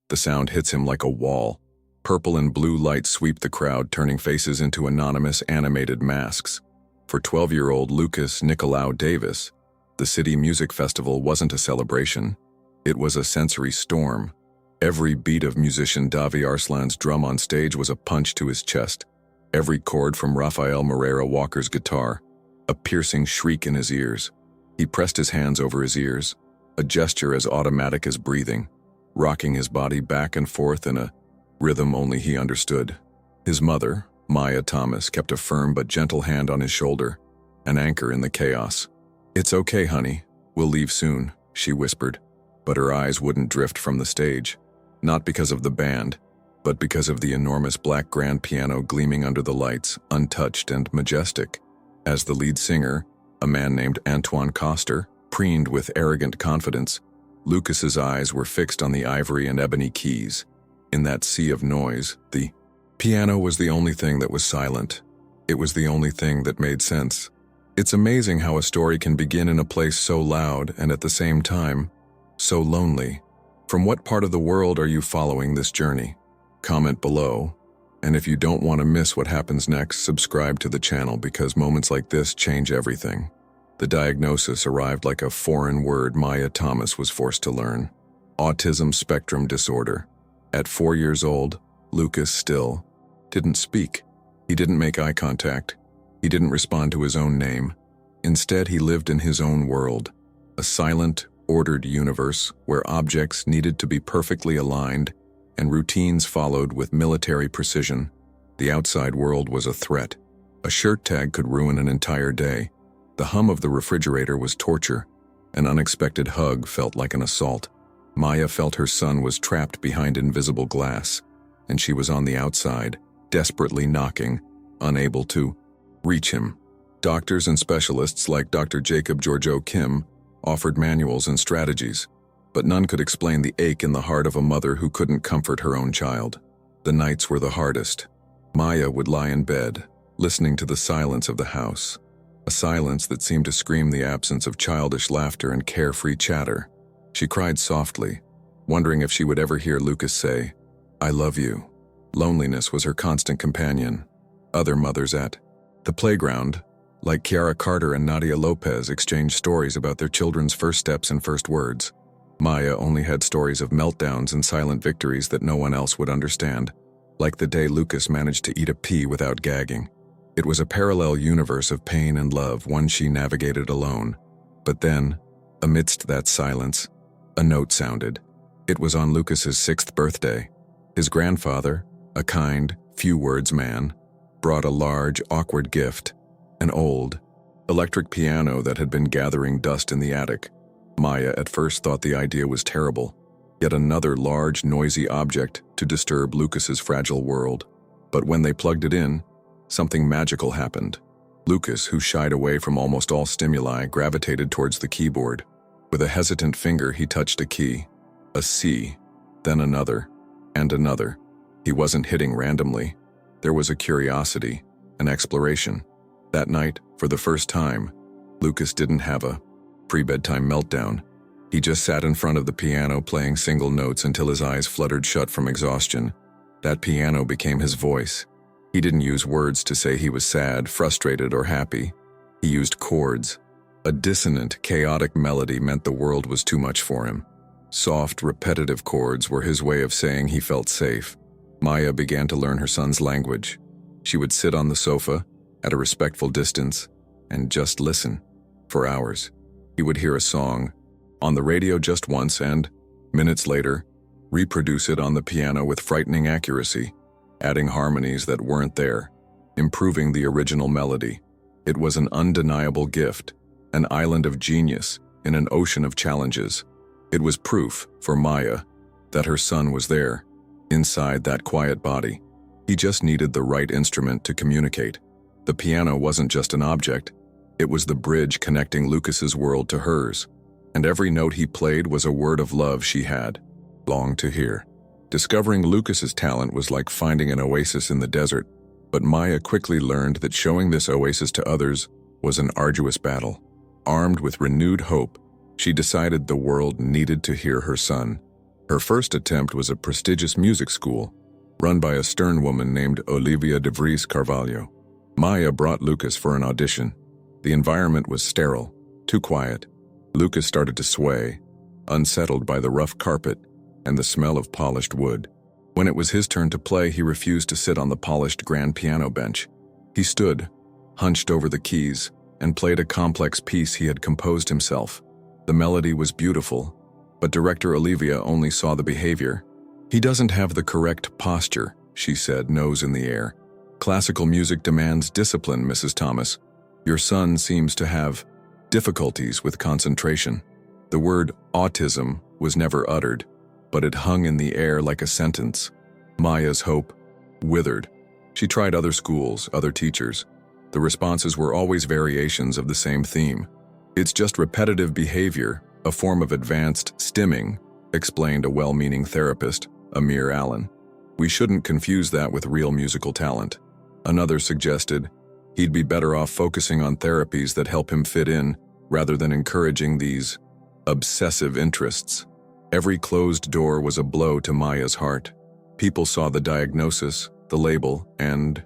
The sound hits him like a wall. Purple and blue lights sweep the crowd, turning faces into anonymous animated masks. For 12-year-old Lucas Nicolau Davis, the City Music Festival wasn't a celebration. It was a sensory storm. Every beat of musician Davi Arslan's drum on stage was a punch to his chest. Every chord from Rafael Moreira Walker's guitar, a piercing shriek in his ears. He pressed his hands over his ears, a gesture as automatic as breathing, rocking his body back and forth in a rhythm only he understood. His mother, Maya Thomas, kept a firm but gentle hand on his shoulder, an anchor in the chaos. "It's okay, honey. We'll leave soon," she whispered, but her eyes wouldn't drift from the stage. Not because of the band, but because of the enormous black grand piano gleaming under the lights, untouched and majestic. As the lead singer, a man named Antoine Coster, preened with arrogant confidence, Lucas's eyes were fixed on the ivory and ebony keys. In that sea of noise, the piano was the only thing that was silent. It was the only thing that made sense. It's amazing how a story can begin in a place so loud and at the same time, so lonely. From what part of the world are you following this journey? Comment below, and if you don't want to miss what happens next, subscribe to the channel because moments like this change everything. The diagnosis arrived like a foreign word Maya Thomas was forced to learn. Autism spectrum disorder. At 4 years old, Lucas still didn't speak. He didn't make eye contact. He didn't respond to his own name. Instead, he lived in his own world, a silent, ordered universe where objects needed to be perfectly aligned and routines followed with military precision. The outside world was a threat. A shirt tag could ruin an entire day. The hum of the refrigerator was torture. An unexpected hug felt like an assault. Maya felt her son was trapped behind invisible glass, and she was on the outside, desperately knocking, unable to reach him. Doctors and specialists like Dr. Jacob Giorgio Kim offered manuals and strategies, but none could explain the ache in the heart of a mother who couldn't comfort her own child. The nights were the hardest. Maya would lie in bed, listening to the silence of the house, a silence that seemed to scream the absence of childish laughter and carefree chatter. She cried softly, wondering if she would ever hear Lucas say, "I love you." Loneliness was her constant companion. Other mothers at the playground, like Kiara Carter and Nadia Lopez, exchanged stories about their children's first steps and first words. Maya only had stories of meltdowns and silent victories that no one else would understand, like the day Lucas managed to eat a pea without gagging. It was a parallel universe of pain and love, one she navigated alone. But then, amidst that silence, a note sounded. It was on Lucas's 6th birthday. His grandfather, a kind, few-words man, brought a large, awkward gift, an old, electric piano that had been gathering dust in the attic. Maya at first thought the idea was terrible, yet another large, noisy object to disturb Lucas's fragile world. But when they plugged it in, something magical happened. Lucas, who shied away from almost all stimuli, gravitated towards the keyboard. With a hesitant finger, he touched a key, a C, then another, and another. He wasn't hitting randomly. There was a curiosity, an exploration. That night, for the first time, Lucas didn't have a pre-bedtime meltdown. He just sat in front of the piano playing single notes until his eyes fluttered shut from exhaustion. That piano became his voice. He didn't use words to say he was sad, frustrated, or happy. He used chords. A dissonant, chaotic melody meant the world was too much for him. Soft, repetitive chords were his way of saying he felt safe. Maya began to learn her son's language. She would sit on the sofa, at a respectful distance, and just listen. For hours, he would hear a song on the radio just once and, minutes later, reproduce it on the piano with frightening accuracy, adding harmonies that weren't there, improving the original melody. It was an undeniable gift, an island of genius in an ocean of challenges. It was proof, for Maya, that her son was there, inside that quiet body. He just needed the right instrument to communicate. The piano wasn't just an object, it was the bridge connecting Lucas's world to hers, and every note he played was a word of love she had longed to hear. Discovering Lucas's talent was like finding an oasis in the desert, but Maya quickly learned that showing this oasis to others was an arduous battle. Armed with renewed hope, she decided the world needed to hear her son. Her first attempt was a prestigious music school, run by a stern woman named Olivia de Vries Carvalho. Maya brought Lucas for an audition. The environment was sterile, too quiet. Lucas started to sway, unsettled by the rough carpet and the smell of polished wood. When it was his turn to play, he refused to sit on the polished grand piano bench. He stood, hunched over the keys, and played a complex piece he had composed himself. The melody was beautiful, but director Olivia only saw the behavior. "He doesn't have the correct posture," she said, nose in the air. "Classical music demands discipline, Mrs. Thomas. Your son seems to have difficulties with concentration." The word autism was never uttered, but it hung in the air like a sentence. Maya's hope withered. She tried other schools, other teachers. The responses were always variations of the same theme. "It's just repetitive behavior, a form of advanced stimming," explained a well-meaning therapist, Amir Allen. "We shouldn't confuse that with real musical talent." Another suggested he'd be better off focusing on therapies that help him fit in rather than encouraging these obsessive interests. Every closed door was a blow to Maya's heart. People saw the diagnosis, the label, and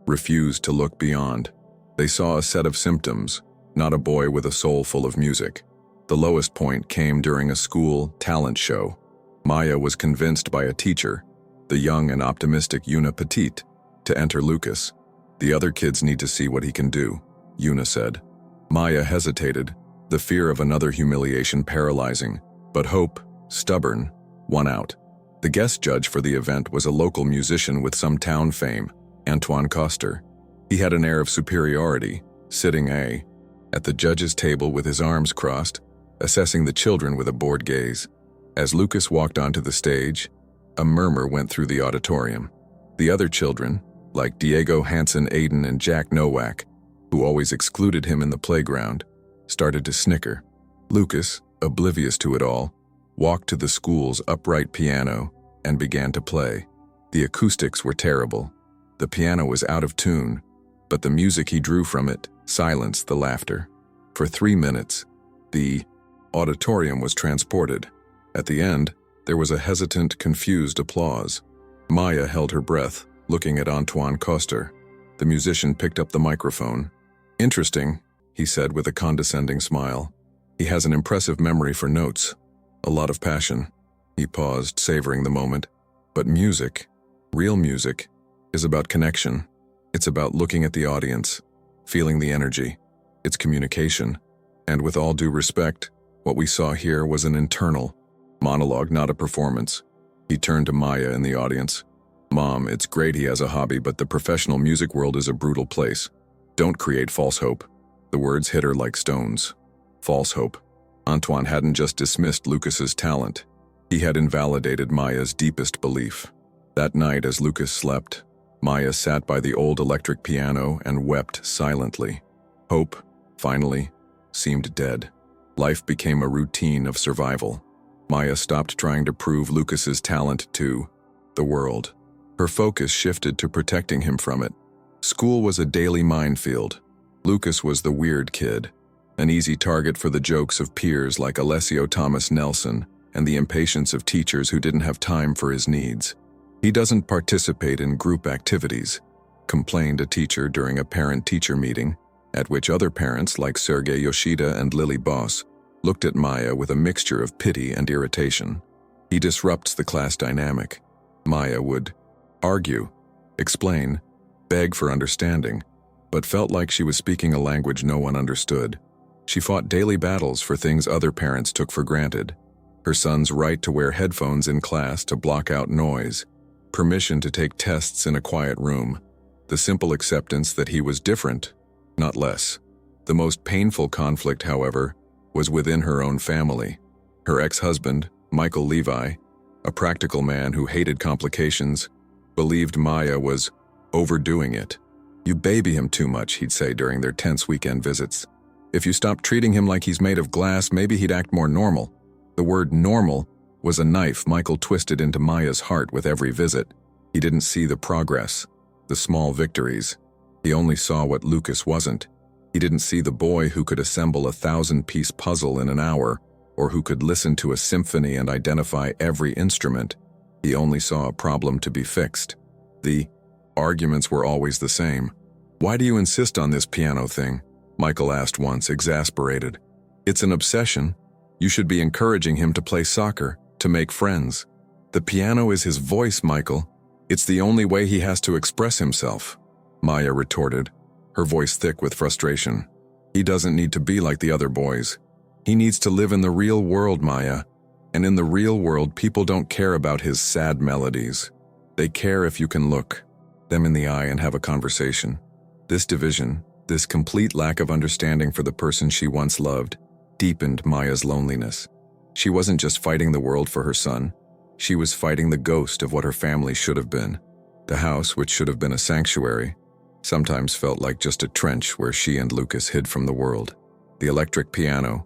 refused to look beyond. They saw a set of symptoms, not a boy with a soul full of music. The lowest point came during a school talent show. Maya was convinced by a teacher, the young and optimistic Una Petit, to enter Lucas. "The other kids need to see what he can do," Una said. Maya hesitated, the fear of another humiliation paralyzing, but hope, stubborn, won out. The guest judge for the event was a local musician with some town fame, Antoine Coster. He had an air of superiority, sitting at the judge's table with his arms crossed, assessing the children with a bored gaze. As Lucas walked onto the stage, a murmur went through the auditorium. The other children, like Diego Hansen Aiden and Jack Nowak, who always excluded him in the playground, started to snicker. Lucas, oblivious to it all, walked to the school's upright piano and began to play. The acoustics were terrible. The piano was out of tune, but the music he drew from it silenced the laughter. For 3 minutes, the auditorium was transported. At the end, there was a hesitant, confused applause. Maya held her breath, looking at Antoine Coster. The musician picked up the microphone. "Interesting," he said with a condescending smile. "He has an impressive memory for notes. A lot of passion." He paused, savoring the moment. "But music, real music, is about connection. It's about looking at the audience, feeling the energy. It's communication. And with all due respect, what we saw here was an internal monologue, not a performance." He turned to Maya in the audience. "Mom, it's great he has a hobby, but the professional music world is a brutal place. Don't create false hope." The words hit her like stones. False hope. Antoine hadn't just dismissed Lucas's talent. He had invalidated Maya's deepest belief. That night, as Lucas slept, Maya sat by the old electric piano and wept silently. Hope, finally, seemed dead. Life became a routine of survival. Maya stopped trying to prove Lucas's talent to the world. Her focus shifted to protecting him from it. School was a daily minefield. Lucas was the weird kid, an easy target for the jokes of peers like Alessio Thomas Nelson and the impatience of teachers who didn't have time for his needs. "He doesn't participate in group activities," complained a teacher during a parent-teacher meeting, at which other parents like Sergei Yoshida and Lily Boss looked at Maya with a mixture of pity and irritation. "He disrupts the class dynamic." Maya would argue, explain, beg for understanding, but felt like she was speaking a language no one understood. She fought daily battles for things other parents took for granted. Her son's right to wear headphones in class to block out noise, permission to take tests in a quiet room, the simple acceptance that he was different, not less. The most painful conflict, however, was within her own family. Her ex-husband, Michael Levi, a practical man who hated complications, believed Maya was overdoing it. "You baby him too much," he'd say during their tense weekend visits. "If you stop treating him like he's made of glass, maybe he'd act more normal." The word normal was a knife Michael twisted into Maya's heart with every visit. He didn't see the progress, the small victories. He only saw what Lucas wasn't. He didn't see the boy who could assemble a 1,000-piece puzzle in an hour, or who could listen to a symphony and identify every instrument. He only saw a problem to be fixed. The arguments were always the same. "Why do you insist on this piano thing?" Michael asked once, exasperated. "It's an obsession. You should be encouraging him to play soccer, to make friends." "The piano is his voice, Michael. It's the only way he has to express himself," Maya retorted, her voice thick with frustration. "He doesn't need to be like the other boys. He needs to live in the real world, Maya. And in the real world, people don't care about his sad melodies. They care if you can look them in the eye and have a conversation." This division, this complete lack of understanding for the person she once loved, deepened Maya's loneliness. She wasn't just fighting the world for her son. She was fighting the ghost of what her family should have been. The house, which should have been a sanctuary, sometimes felt like just a trench where she and Lucas hid from the world. The electric piano,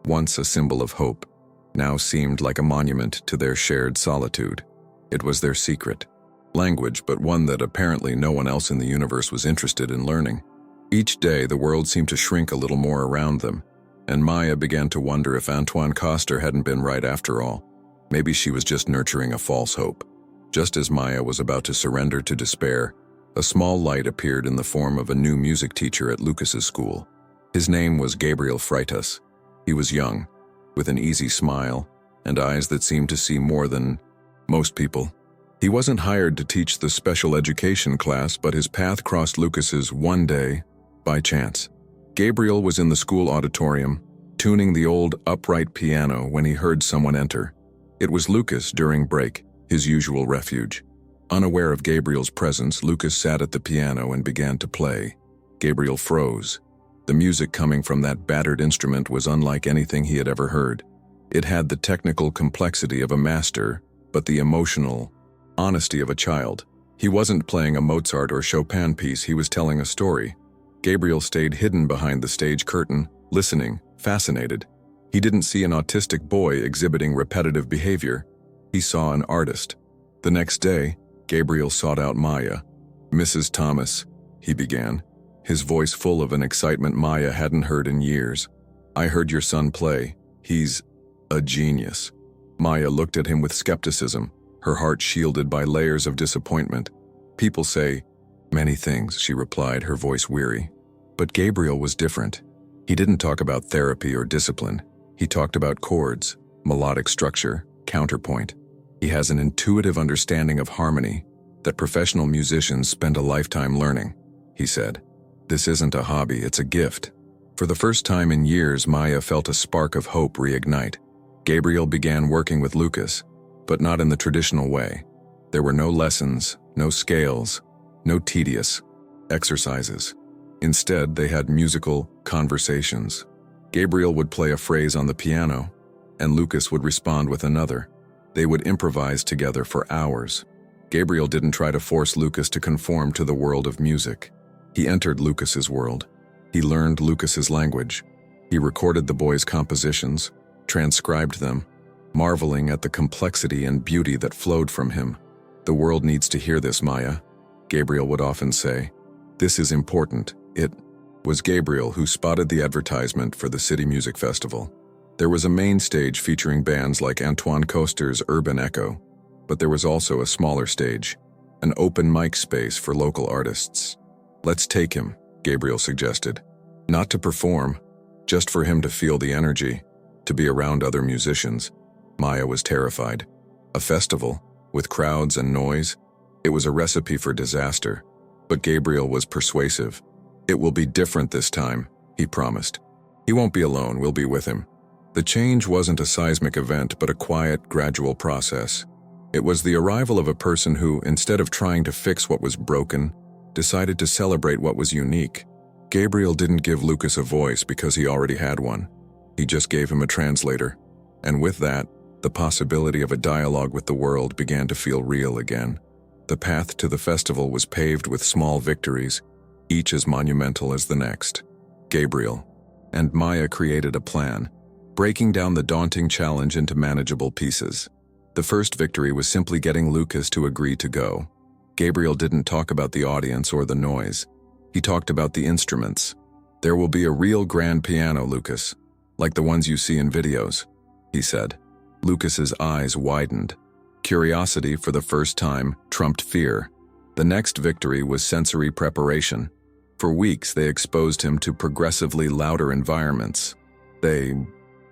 once a symbol of hope, now seemed like a monument to their shared solitude. It was their secret language, but one that apparently no one else in the universe was interested in learning. Each day, the world seemed to shrink a little more around them, and Maya began to wonder if Antoine Coster hadn't been right after all. Maybe she was just nurturing a false hope. Just as Maya was about to surrender to despair, a small light appeared in the form of a new music teacher at Lucas's school. His name was Gabriel Freitas. He was young, with an easy smile and eyes that seemed to see more than most people. He wasn't hired to teach the special education class, but his path crossed Lucas's one day by chance. Gabriel was in the school auditorium, tuning the old upright piano when he heard someone enter. It was Lucas during break, his usual refuge. Unaware of Gabriel's presence, Lucas sat at the piano and began to play. Gabriel froze. The music coming from that battered instrument was unlike anything he had ever heard. It had the technical complexity of a master, but the emotional honesty of a child. He wasn't playing a Mozart or Chopin piece, he was telling a story. Gabriel stayed hidden behind the stage curtain, listening, fascinated. He didn't see an autistic boy exhibiting repetitive behavior. He saw an artist. The next day, Gabriel sought out Maya. "Mrs. Thomas," he began, his voice full of an excitement Maya hadn't heard in years. "I heard your son play. He's a genius." Maya looked at him with skepticism, her heart shielded by layers of disappointment. "People say many things," she replied, her voice weary. But Gabriel was different. He didn't talk about therapy or discipline. He talked about chords, melodic structure, counterpoint. He has an intuitive understanding of harmony that professional musicians spend a lifetime learning, he said. "This isn't a hobby, it's a gift." For the first time in years, Maya felt a spark of hope reignite. Gabriel began working with Lucas, but not in the traditional way. There were no lessons, no scales, no tedious exercises. Instead, they had musical conversations. Gabriel would play a phrase on the piano, and Lucas would respond with another. They would improvise together for hours. Gabriel didn't try to force Lucas to conform to the world of music. He entered Lucas's world. He learned Lucas's language. He recorded the boy's compositions, transcribed them, marveling at the complexity and beauty that flowed from him. "The world needs to hear this, Maya," Gabriel would often say. "This is important." It was Gabriel who spotted the advertisement for the City Music Festival. There was a main stage featuring bands like Antoine Coster's Urban Echo, but there was also a smaller stage, an open mic space for local artists. "Let's take him," Gabriel suggested. Not to perform, just for him to feel the energy, to be around other musicians. Maya was terrified. A festival, with crowds and noise, it was a recipe for disaster. But Gabriel was persuasive. "It will be different this time," he promised. "He won't be alone, we'll be with him." The change wasn't a seismic event, but a quiet, gradual process. It was the arrival of a person who, instead of trying to fix what was broken, decided to celebrate what was unique. Gabriel didn't give Lucas a voice because he already had one. He just gave him a translator. And with that, the possibility of a dialogue with the world began to feel real again. The path to the festival was paved with small victories, each as monumental as the next. Gabriel and Maya created a plan, breaking down the daunting challenge into manageable pieces. The first victory was simply getting Lucas to agree to go. Gabriel didn't talk about the audience or the noise. He talked about the instruments. "There will be a real grand piano, Lucas, like the ones you see in videos. he said. Lucas's eyes widened. Curiosity, for the first time, trumped fear. The next victory was sensory preparation. For weeks, they exposed him to progressively louder environments. They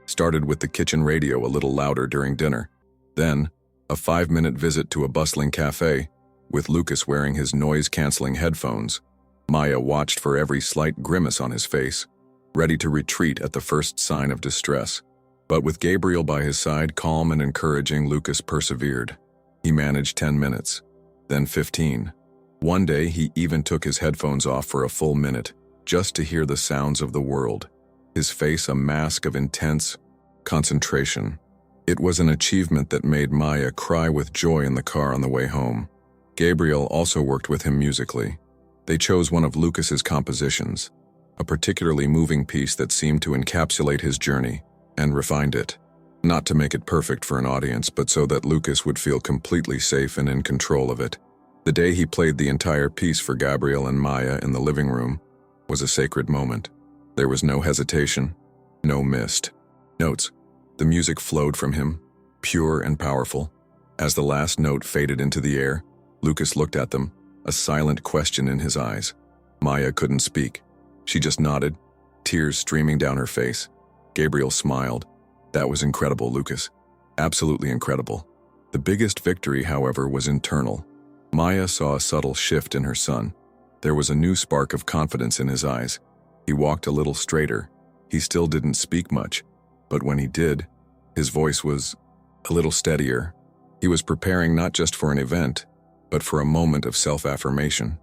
started with the kitchen radio a little louder during dinner. Then, a 5-minute visit to a bustling cafe, with Lucas wearing his noise-canceling headphones. Maya watched for every slight grimace on his face, ready to retreat at the first sign of distress. But with Gabriel by his side, calm and encouraging, Lucas persevered. He managed 10 minutes, then 15. One day, he even took his headphones off for a full minute, just to hear the sounds of the world, his face a mask of intense concentration. It was an achievement that made Maya cry with joy in the car on the way home. Gabriel also worked with him musically. They chose one of Lucas's compositions, a particularly moving piece that seemed to encapsulate his journey, and refined it. Not to make it perfect for an audience, but so that Lucas would feel completely safe and in control of it. The day he played the entire piece for Gabriel and Maya in the living room was a sacred moment. There was no hesitation, no missed notes. The music flowed from him, pure and powerful. As the last note faded into the air, Lucas looked at them, a silent question in his eyes. Maya couldn't speak. She just nodded, tears streaming down her face. Gabriel smiled. That was incredible, Lucas. Absolutely incredible. The biggest victory, however, was internal. Maya saw a subtle shift in her son. There was a new spark of confidence in his eyes. He walked a little straighter. He still didn't speak much, but when he did, his voice was a little steadier. He was preparing not just for an event, but for a moment of self-affirmation.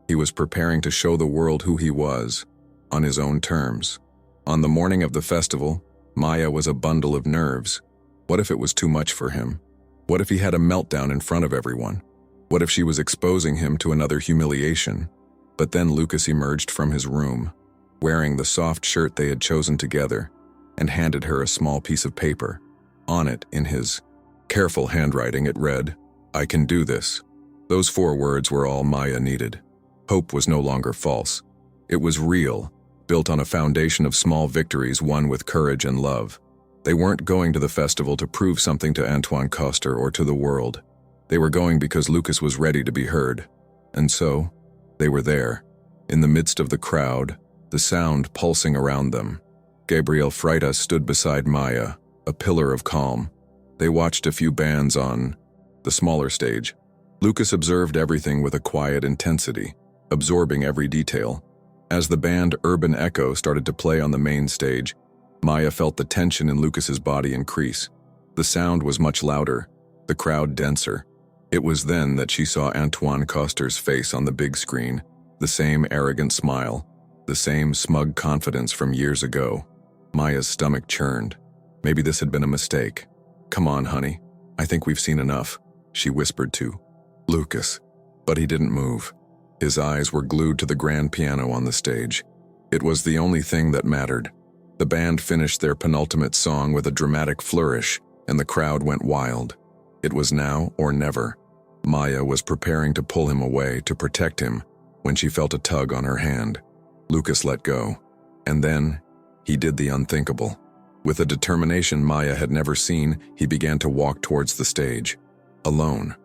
He was preparing to show the world who he was, on his own terms. On the morning of the festival, Maya was a bundle of nerves. What if it was too much for him? What if he had a meltdown in front of everyone? What if she was exposing him to another humiliation? But then Lucas emerged from his room, wearing the soft shirt they had chosen together, and handed her a small piece of paper. On it, in his careful handwriting, it read, "I can do this." Those 4 words were all Maya needed. Hope was no longer false. It was real, built on a foundation of small victories won with courage and love. They weren't going to the festival to prove something to Antoine Coster or to the world. They were going because Lucas was ready to be heard. And so, they were there, in the midst of the crowd, the sound pulsing around them. Gabriel Freitas stood beside Maya, a pillar of calm. They watched a few bands on the smaller stage. Lucas observed everything with a quiet intensity, absorbing every detail. As the band Urban Echo started to play on the main stage, Maya felt the tension in Lucas's body increase. The sound was much louder, the crowd denser. It was then that she saw Antoine Coster's face on the big screen, the same arrogant smile, the same smug confidence from years ago. Maya's stomach churned. Maybe this had been a mistake. "Come on, honey. I think we've seen enough," she whispered to Lucas. But he didn't move. His eyes were glued to the grand piano on the stage. It was the only thing that mattered. The band finished their penultimate song with a dramatic flourish, and the crowd went wild. It was now or never. Maya was preparing to pull him away, to protect him, when she felt a tug on her hand. Lucas let go. And then, he did the unthinkable. With a determination Maya had never seen, he began to walk towards the stage. Alone.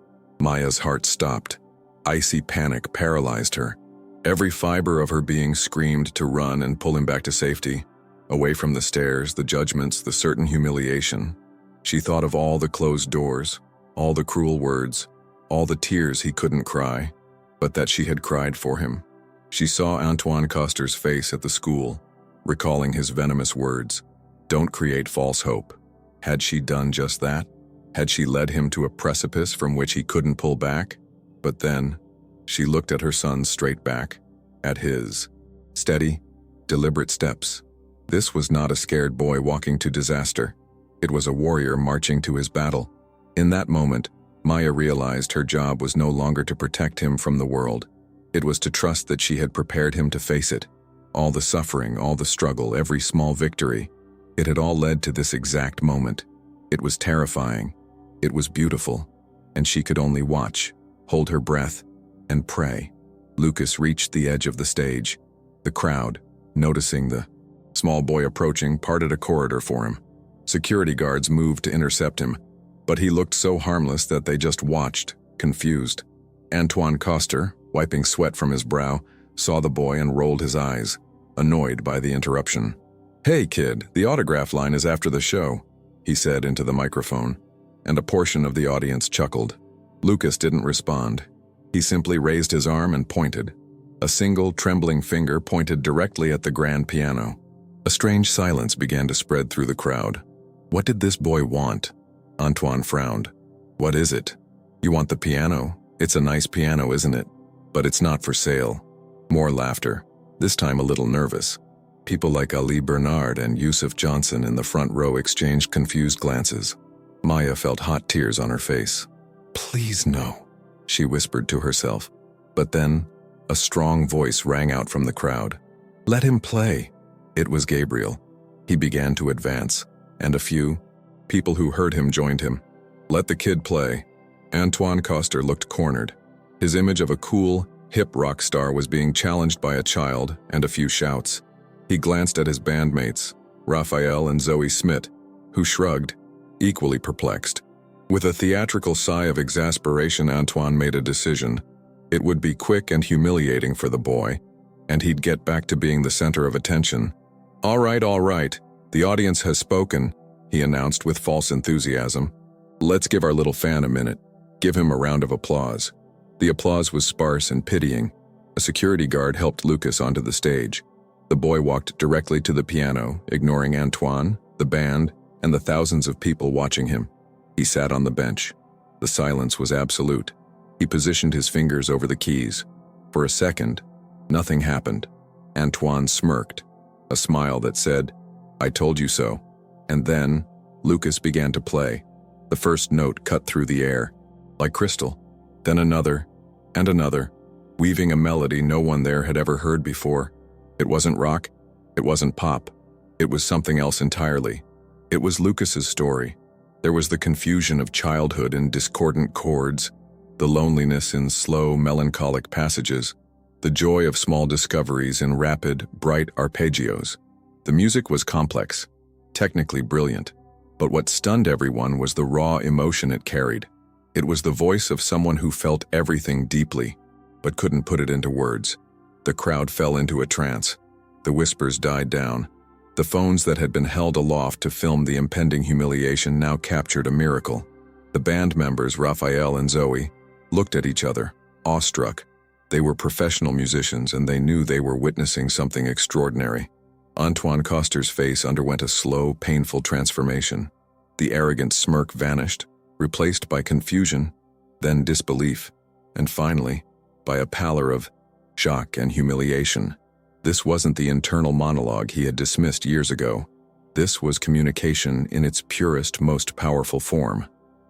Maya's heart stopped. Icy panic paralyzed her. Every fiber of her being screamed to run and pull him back to safety, away from the stares, the judgments, the certain humiliation. She thought of all the closed doors, all the cruel words, all the tears he couldn't cry, but that she had cried for him. She saw Antoine Coster's face at the school, recalling his venomous words, "Don't create false hope." Had she done just that? Had she led him to a precipice from which he couldn't pull back? But then, she looked at her son straight back, at his steady, deliberate steps. This was not a scared boy walking to disaster. It was a warrior marching to his battle. In that moment, Maya realized her job was no longer to protect him from the world. It was to trust that she had prepared him to face it. All the suffering, all the struggle, every small victory. It had all led to this exact moment. It was terrifying. It was beautiful. And she could only watch, hold her breath, and pray. Lucas reached the edge of the stage. The crowd, noticing the small boy approaching, parted a corridor for him. Security guards moved to intercept him, but he looked so harmless that they just watched, confused. Antoine Coster, wiping sweat from his brow, saw the boy and rolled his eyes, annoyed by the interruption. "Hey, kid, the autograph line is after the show," he said into the microphone, and a portion of the audience chuckled. Lucas didn't respond. He simply raised his arm and pointed. A single, trembling finger pointed directly at the grand piano. A strange silence began to spread through the crowd. What did this boy want? Antoine frowned. "What is it?" "You want the piano? It's a nice piano, isn't it? But it's not for sale." More laughter, this time a little nervous. People like Ali Bernard and Yusuf Johnson in the front row exchanged confused glances. Maya felt hot tears on her face. "Please no," she whispered to herself. But then, a strong voice rang out from the crowd. "Let him play." It was Gabriel. He began to advance, and a few people who heard him joined him. "Let the kid play." Antoine Coster looked cornered. His image of a cool, hip rock star was being challenged by a child and a few shouts. He glanced at his bandmates, Raphael and Zoe Smith, who shrugged, equally perplexed. With a theatrical sigh of exasperation, Antoine made a decision. It would be quick and humiliating for the boy, and he'd get back to being the center of attention. All right, the audience has spoken," he announced with false enthusiasm. "Let's give our little fan a minute. Give him a round of applause." The applause was sparse and pitying. A security guard helped Lucas onto the stage. The boy walked directly to the piano, ignoring Antoine, the band, and the thousands of people watching him. He sat on the bench. The silence was absolute. He positioned his fingers over the keys. For a second, nothing happened. Antoine smirked, a smile that said, "I told you so." And then, Lucas began to play. The first note cut through the air, like crystal. Then another, and another, weaving a melody no one there had ever heard before. It wasn't rock, it wasn't pop. It was something else entirely. It was Lucas's story. There was the confusion of childhood in discordant chords, the loneliness in slow, melancholic passages, the joy of small discoveries in rapid, bright arpeggios. The music was complex, technically brilliant, but what stunned everyone was the raw emotion it carried. It was the voice of someone who felt everything deeply, but couldn't put it into words. The crowd fell into a trance. The whispers died down. The phones that had been held aloft to film the impending humiliation now captured a miracle. The band members, Raphael and Zoe, looked at each other, awestruck. They were professional musicians, and they knew they were witnessing something extraordinary. Antoine Coster's face underwent a slow, painful transformation. The arrogant smirk vanished, replaced by confusion, then disbelief, and finally, by a pallor of shock and humiliation. This wasn't the internal monologue he had dismissed years ago. This was communication in its purest, most powerful form.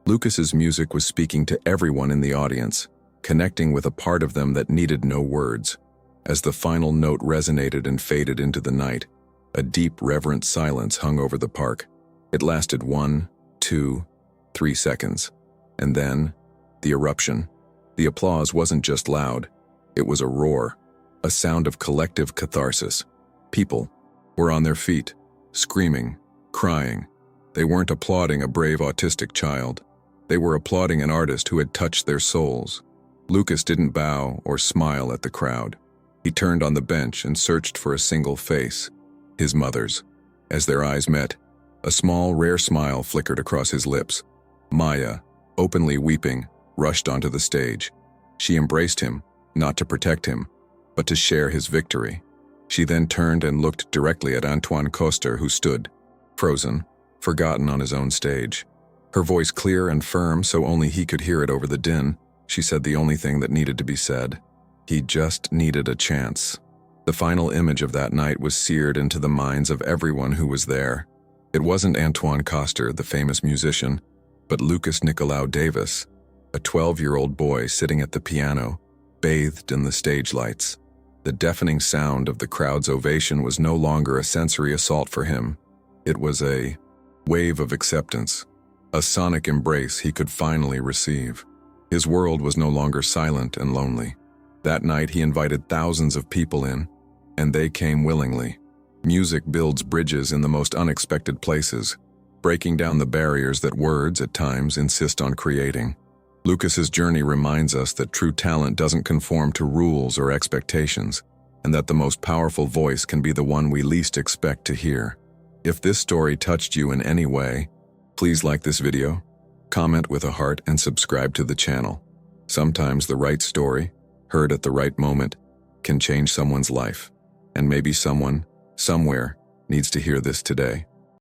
Lucas's music was speaking to everyone in the audience, connecting with a part of them that needed no words. As the final note resonated and faded into the night, a deep, reverent silence hung over the park. It lasted 1, 2, 3 seconds. And then, the eruption. The applause wasn't just loud. It was a roar, a sound of collective catharsis. People were on their feet, screaming, crying. They weren't applauding a brave autistic child. They were applauding an artist who had touched their souls. Lucas didn't bow or smile at the crowd. He turned on the bench and searched for a single face, his mother's. As their eyes met, a small, rare smile flickered across his lips. Maya, openly weeping, rushed onto the stage. She embraced him, not to protect him, but to share his victory. She then turned and looked directly at Antoine Coster, who stood, frozen, forgotten on his own stage. Her voice clear and firm so only he could hear it over the din, she said the only thing that needed to be said. He just needed a chance. The final image of that night was seared into the minds of everyone who was there. It wasn't Antoine Coster, the famous musician, but Lucas Nicolau Davis, a 12-year-old boy sitting at the piano, bathed in the stage lights. The deafening sound of the crowd's ovation was no longer a sensory assault for him. It was a wave of acceptance, a sonic embrace he could finally receive. His world was no longer silent and lonely. That night he invited thousands of people in, and they came willingly. Music builds bridges in the most unexpected places. breaking down the barriers that words, at times, insist on creating. Lucas's journey reminds us that true talent doesn't conform to rules or expectations, and that the most powerful voice can be the one we least expect to hear. If this story touched you in any way, please like this video, comment with a heart, and subscribe to the channel. Sometimes the right story, heard at the right moment, can change someone's life. And maybe someone, somewhere, needs to hear this today.